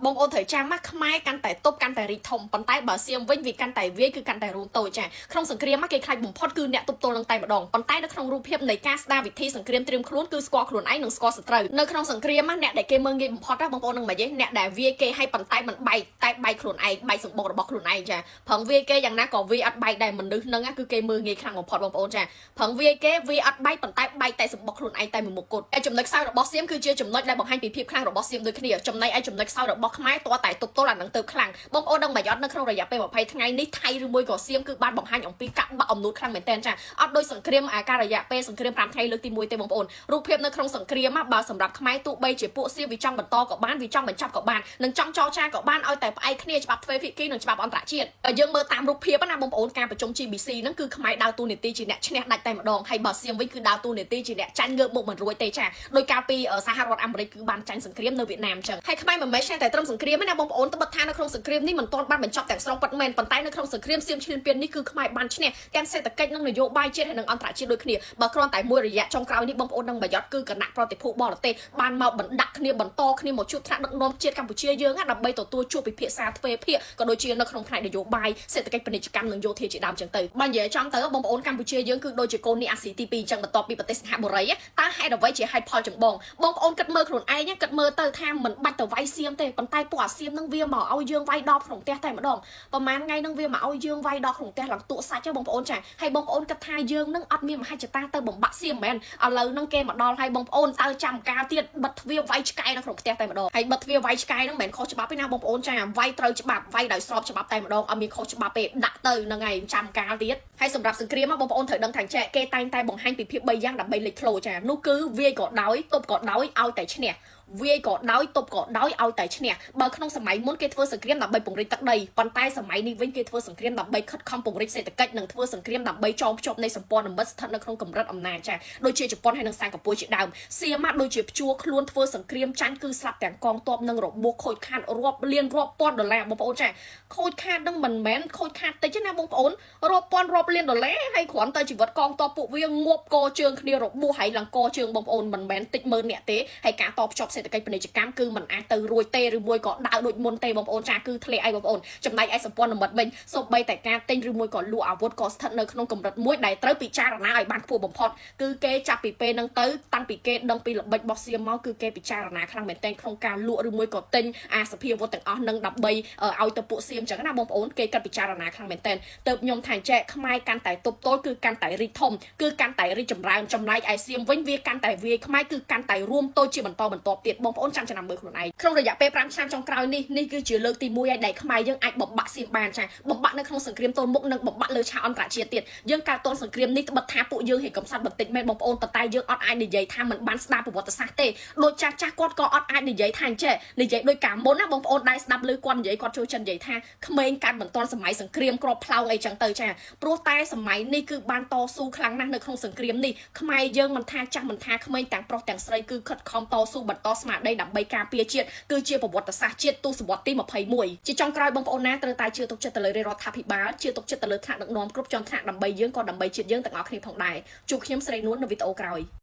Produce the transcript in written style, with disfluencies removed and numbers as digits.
បងអូនត្រូវចាំមកខ្មែរកាន់តែតុបកាន់តែរីកធំប៉ុន្តែបើសៀមវិញវាកាន់តែវាគឺកាន់តែរួមតូចចាក្នុងសង្គ្រាមមកគេខ្លាចបំផុតគឺអ្នកទប់ទល់នឹងតែម្ដងប៉ុន្តែនៅក្នុងរូបភាពនៃការស្ដារវិធីសង្គ្រាមត្រៀមខ្លួនគឺស្គាល់ខ្លួនឯងនិងស្គាល់សត្រូវនៅក្នុងសង្គ្រាមមកអ្នកដែលគេមើងងាយបំផុតបងប្អូននឹងមិនយេអ្នកដែលវាគេឲ្យប៉ុន្តែមិនបែកតែបែកខ្លួនឯងបែកសម្បុករបស់ខ្លួនឯងចាព្រងវាគេយ៉ាងណាក៏វាអត់បែកដែរមនុស្សហ្នឹងគឺគេមើងងាយខ្លាំងបំផុតបងប្អូនចាព្រងវាគេវាអត់បែកប៉ុន្តែបែកតែសម្បុកខ្លួនឯងតែមួយមុខគត់ឯចំណុចខ្សោយរបស់សៀមគឺជាចំណុចដែលបង្ហាញពីភាពខ្លាំងរបស់សៀមដូចគ្នាចំណែកឯចំណុចខ្សោយរបស់ខ្មែរតើតែទប់ទល់អានឹងទៅខ្លាំងបងប្អូនដឹងប្រយោជន៍នៅក្នុងរយៈពេល20ថ្ងៃនេះថៃឬមួយក៏សៀមគឺបានបង្ហាញអំពីកាក់បាក់អំនួតខ្លាំងមែនទែនចាអត់ដូចសង្គ្រាមអាការរយៈពេលសង្គ្រាម5ថ្ងៃលើកទី1ទេបងប្អូនរូបភាពនៅក្នុងសង្គ្រាមបើសម្រាប់ខ្មែរទោះបីជាពួកសៀមវាចង់បន្តក៏បានវាចង់បញ្ចប់ក៏បាននិងចង់ចរចាក៏បានឲ្យតែផ្អែកគ្នាច្បាប់ទ្វេភាគីនិងច្បាប់អន្តរជាតិយើងមើលតាមរូបភាពណាបងប្អូនការប្រជុំ GBC ហ្នឹងគឺខ្មែរដើរតួនាទីជាអ្នកឈ្នះដាច់តែម្ដងហើយបើសៀមវិញគឺដើរតួនាទីជាអ្នកចាញ់ងើបមុខមិនរួចទេចាដោយការពីសហរដ្ឋអាមេរិកគឺបានចាញ់សង្គ្រាមនៅវៀតណាមចឹងហើយខ្មែរមិនមែនតែត្រឹមសង្គ្រាមទេណាបងប្អូនត្បិតថានៅក្នុងសង្គ្រាមនេះមិនទាន់បានបញ្ចប់ទាំងស្រុងពិតមែនប៉ុន្តែនៅក្នុងសង្គ្រាមសៀមឈ្លានពាននេះគឺខ្មែរបានឈ្នះទាំងសេដ្ឋកិច្ចនិងនយោបាយជាតិហើយនិងអន្តរជាតិដូចគ្នាបើគ្រាន់តែមួយរយៈចុងក្រោយនេះបងប្អូននឹងប្រយោជន៍គឺគណៈប្រតិភូបរទេសបានមកបណ្ដាក់គ្នាបន្តគ្នាមកជួបថ្នាក់ដឹកនាំជាតិកម្ពុជាយើងដើម្បីទទួលជួបពិភាក្សាទ្វេភាគក៏ដូចជានៅក្នុងផ្នែកនយោបាយសេដ្ឋកិច្ចពាណិជ្ជកម្មនិងយោធាជាដើមចឹងទៅបើនិយាយចំទៅបងប្អូនកម្ពុជាយើងគឺដូចជាកូននេះអាស៊ីទី2ចឹងបន្ទាប់ពីប្រទេសសិង្ហបុរីតើហេតុអ្វីជាហេតុផលចម្បងបងប្អូនគិតមើលខ្លួនឯងគិតមើលទៅថាមិនបាច់ទៅវាយសៀមទេប៉ុន្តែពួកអាសៀមនឹងវាមកឲ្យយើងវាយដល់ក្នុងផ្ទះតែម្ដងប្រហែលថ្ងៃនឹងវាមកឲ្យយើងវាយដល់ក្នុងផ្ទះឡើងតក់សាច់ចឹងបងប្អូនចាហើយបងប្អូនគិតថាយើងនឹងអត់មានមហិច្ឆតាទៅបំបាក់សៀមមែនឥឡូវនឹងគេមកដល់ហើយបងប្អូនតើចាំការទៀតបិទទ្វារវាយឆ្កែនៅក្នុងផ្ទះតែម្ដងហើយបិទទ្វារវាយឆ្កែនឹងមិនមែនខុសច្បាប់ទេណាបងប្អូនចាវាយត្រូវច្បាប់វាយដោយស្របច្បាប់តែម្ដងអត់មានខុសច្បាប់ទេដាក់ទៅនឹងឯងចាំការទៀតហើយសម្រាប់សង្គ្រាមបងប្អូនត្រូវដឹងថាចេះគេតែងតែបង្ហាញពីភាព3យ៉ាងដើម្បីលេចធ្លោចានោះគឺវាយក៏ដោយទប់ក៏ដោយឲ្យតែឈ្នះវាយក៏ដោយទប់ក៏ដោយឲ្យតែឈ្នះបើក្នុងសម័យមុនគេធ្វើសង្គ្រាមដើម្បីពង្រីកទឹកដីប៉ុន្តែសម័យនេះវិញគេធ្វើសង្គ្រាមដើម្បីខិតខំពង្រីកសេដ្ឋកិច្ចនិងធ្វើសង្គ្រាមដើម្បីចងភ្ជាប់នៃសម្ព័ន្ធមិត្តស្ថិតនៅក្នុងកម្រិតអំណាចចាដូចជាជប៉ុនហើយនិងសិង្ហបុរីជាដើមសៀមមកដូចជាព្យួរខ្លួនធ្វើសង្គ្រាមចាញ់គឺស្លាប់ទាំងកងទ័ពនិងរបួសខូចខាតរាប់លានរាប់ពាន់ដុល្លារបងប្អូនចាខូចខាតនឹងមិនមែនខូចខាតតិចទេណាបងប្អូនរាប់ពាន់រាប់លានដុល្លារហើយគ្រាន់តែជីវិតកងទ័ពពួកវាងាប់កជើងគ្នារបួសហើយឡើងកជើងបងប្អូនមិនមែនតិចមើលអ្នកទេហើយការតបភ្ជាប់សេដ្ឋកិច្ចពាណិជ្ជកម្មគឺมันអាចទៅរួចទេឬមួយក៏ដើរដូចមុនទេបងប្អូនចាគឺធ្លាក់ឲ្យបងប្អូនចំណែកឯសម្ព័ន្ធមិត្តវិញសូម្បីតែការទិញឬមួយក៏លក់អាវុធក៏ស្ថិតនៅក្នុងកម្រិតមួយដែលត្រូវពិចារណាឲ្យបានខ្ពស់បំផុតគឺគេចាប់ពីពេលហ្នឹងទៅតាំងពីគេដឹងពីល្បិចរបស់សៀមមកគឺគេពិចារណាខ្លាំងមែនទែនក្នុងការលក់ឬមួយក៏ទិញអាសភាវុធទាំងអស់នឹងដើម្បីឲ្យទៅពួកសៀមចឹងណាបងប្អូនគេកាត់ពិចារណាខ្លាំងមែនទែនទៅខ្ញុំថាចែកខ្មែរកាន់តែទប់ទល់គឺកាន់តែរីកធំគឺកាន់តែរីកចម្រើនចំណែកឯសៀមវិញវាកាន់តែវាយខ្មែរគឺកាន់តែរួមតូចជាបន្តបន្ទាប់ទៀតបងប្អូនចាំចំណាំមើលខ្លួនឯងក្នុងរយៈពេល5ឆ្នាំចុងក្រោយនេះគឺជាលើកទី1ហើយដែលខ្មែរយើងអាចបំបាក់សៀមបានចាបំបាក់នៅក្នុងសង្គ្រាមទល់មុខនិងបំបាក់លើឆាកអន្តរជាតិទៀតយើងកើតទាន់សង្គ្រាមនេះត្បិតថាពួកយើងហេកំសត់បន្តិចមែនបងប្អូនប៉ុន្តែយើងអត់អាចនិយាយថាមិនបានស្ដាប់ប្រវត្តិសាស្ត្រទេដូចចាស់គាត់ក៏អត់អាចនិយាយថាអញ្ចេះនិយាយដូចកាលមុនណាបងប្អូនដែរស្ដាប់លើគាត់និយាយគាត់ចូលចិត្តនិយាយថាក្មេងកាត់មិនទាន់សម័យសង្គ្រាមក្របផ្លោងអីចឹងទៅចាព្រោះតែសម័យនេះគឺបានតស៊ូខ្លាំងណាស់នៅក្នុងសង្គ្រាមនេះខ្មែរយើងមិនថាចាស់មិនថាក្មេងទាំងប្រុសទាំងស្រីគឺខិតខំតស៊ូបន្តស្មារតីដើម្បីការពារជាតិគឺជាប្រវត្តិសាស្ត្រជាតិទសវត្សរ៍ទី21ជាចុងក្រោយបងប្អូនណាត្រូវតែជឿទុកចិត្តទៅលើរដ្ឋាភិបាលជឿទុកចិត្តទៅលើថ្នាក់ដឹកនាំគ្រប់ជាន់ថ្នាក់ដើម្បីយើងក៏ដើម្បីជាតិយើងទាំងអស់គ្នាផងដែរជួបខ្ញុំស្រីនួននៅវីដេអូក្រោយ